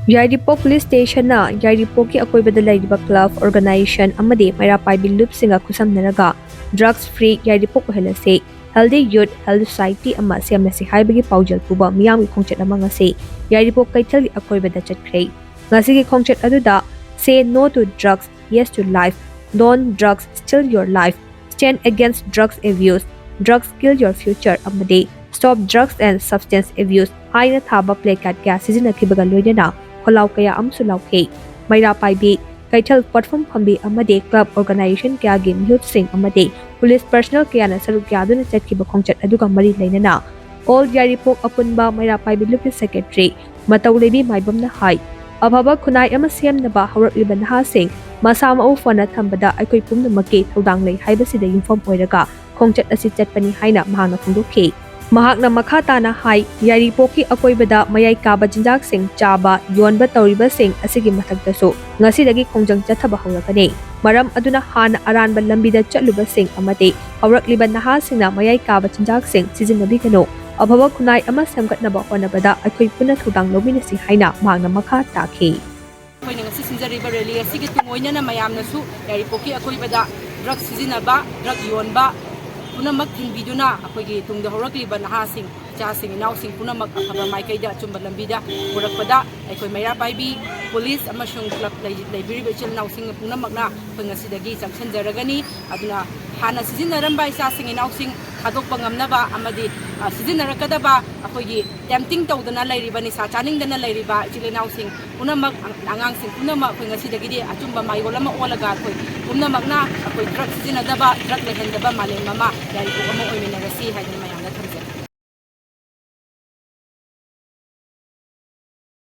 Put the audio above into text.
Yairipok Police Station na Yairipok ki Akoibada LEIRIBA Club Organization amadi MEIRA PAIBI lupsinga KHUTSHAMNARAGA drugs free Yairipok OIHANLASI healthy youth healthy society ama SHEMLASI HAIBAGI Paojel Puba Meeyam ki Khongchat ama ngasi Yairipok Keithel ki Akoibada Chatkhre ngasi ki Khongchat aduda say no to drugs yes to life non-drugs still your life stand against drugs abuse drugs kill your future amadi stop drugs and substance abuse haina thaba placard kya sizinakhibaga loinana Kholau kaya amsu lauke MEIRA PAIBI Keithel platform phambi amade club organization kaya gi youth sing amade police personnel kaya na saruk kya duna chatkiba khongchat aduga mari leinana all Yairipok apunba MEIRA PAIBI lupi secretary mataulebi maibam na hai ababa khunai ama semnaba hawrakliba naha sing masa mau fana thambada aikoi pumnamaki thodang lei haibasida yumfam oiraga khongchat asi chatpani haina mahangna phongdokhi Mahakna makata na hai Yairipok ki Akoibada mayai kaba jinjak sing chaba yonba tauriba sing asigi mathagdasu ngasi dagi khongjang chathaba hawrakani maram aduna hana aranba lambida chatluba sing amate hawrakliba naha singna mayai kaba jinjak sing sizinnabi kano abhaba khunai ama samgatnaba honabada akhoi puna thudang lominasi haina mahakna makha takhi ꯑꯩꯈꯣꯏꯅ ꯉꯁꯤ ꯁꯤꯟꯖꯔꯤꯕ rally ꯑꯁꯤꯒꯤ ꯇꯨꯡꯑꯣꯏꯅꯅ ꯃꯌꯥꯝꯅꯁꯨ ꯌꯥꯏꯔꯤꯄꯣꯛꯀꯤ ꯑꯀꯣꯏꯕꯗ drug ꯁꯤꯖꯤꯟꯅꯕ drug ꯌꯣꯟꯕ ꯄꯨꯝꯅꯃꯛ ꯊꯤꯡꯕꯤꯗꯨꯅ ꯑꯩꯈꯣꯏꯒꯤ ꯇꯨꯡꯗ ꯍꯧꯔꯛꯂꯤꯕ ꯅꯍꯥꯁꯤꯡ ꯏꯆꯥꯁꯤꯡ ꯏꯅꯥꯎꯁꯤꯡ ꯄꯨꯝꯅꯃꯛ ꯑꯐꯕ ꯃꯥꯏꯀꯩꯗ ꯑꯆꯨꯝꯕ ꯂꯝꯕꯤꯗ ꯄꯨꯔꯛꯄꯗ ꯑꯩꯈꯣꯏ MEIRA PAIBI ꯄꯨꯂꯤꯁ ꯑꯃꯁꯨꯡ ꯀ꯭ꯂꯕ ꯂꯩꯕꯤꯔꯤꯕ ꯏꯆꯤꯜ ꯏꯅꯥꯎꯁꯤꯡ ꯄꯨꯝꯅꯃꯛꯅ ꯑꯩꯈꯣꯏ ꯉꯁꯤꯗꯒꯤ ꯆꯪꯁꯤꯟꯖꯔꯒꯅꯤ ꯑꯗꯨꯅ ꯍꯥꯟꯅ ꯁꯤꯖꯤꯟꯅꯔꯝꯕ ꯏꯆꯥꯁꯤꯡ ꯏꯅꯥꯎꯁꯤꯡ ꯊꯥꯗꯣꯛꯄ ꯉꯝꯅꯕ ꯑꯃꯗꯤ ꯁꯤꯖꯤꯟꯅꯔꯛꯀꯗꯕ ꯑꯩꯈꯣꯏꯒꯤ ꯇꯦꯝꯇꯤꯡ ꯇꯧꯗꯅ ꯂꯩꯔꯤꯕ ꯅꯤꯁꯥ ꯆꯥꯅꯤꯡꯗꯅ ꯂꯩꯔꯤꯕ ꯏꯆꯤꯜ ꯏꯅꯥꯎꯁꯤꯡ ꯄꯨꯝꯅꯃꯛ ꯑꯉꯥꯡꯁꯤꯡ ꯄꯨꯝꯅꯃꯛ ꯑꯩꯈꯣꯏ ꯉꯁꯤꯗꯒꯤꯗꯤ ꯑꯆꯨꯝꯕ ꯃꯥꯏꯌꯣꯜ ꯑꯃ ꯑꯣꯜꯂꯒ ꯑꯩꯈꯣꯏ ꯄꯨꯝꯅꯃꯛꯅ ꯑꯩꯈꯣꯏ ꯗ꯭ꯔꯒ ꯁꯤꯖꯤꯟꯅꯗꯕ ꯗ꯭ꯔꯒ ꯂꯩꯍꯟꯗꯕ ꯃꯥꯂꯦꯝ ꯑꯃ ꯌꯥꯏꯔꯤꯄꯣꯛ ꯑꯃ ꯑꯣꯏꯃꯤꯟꯅꯔꯁꯤ ꯍꯥꯏꯗꯅ ꯃꯌꯥꯝ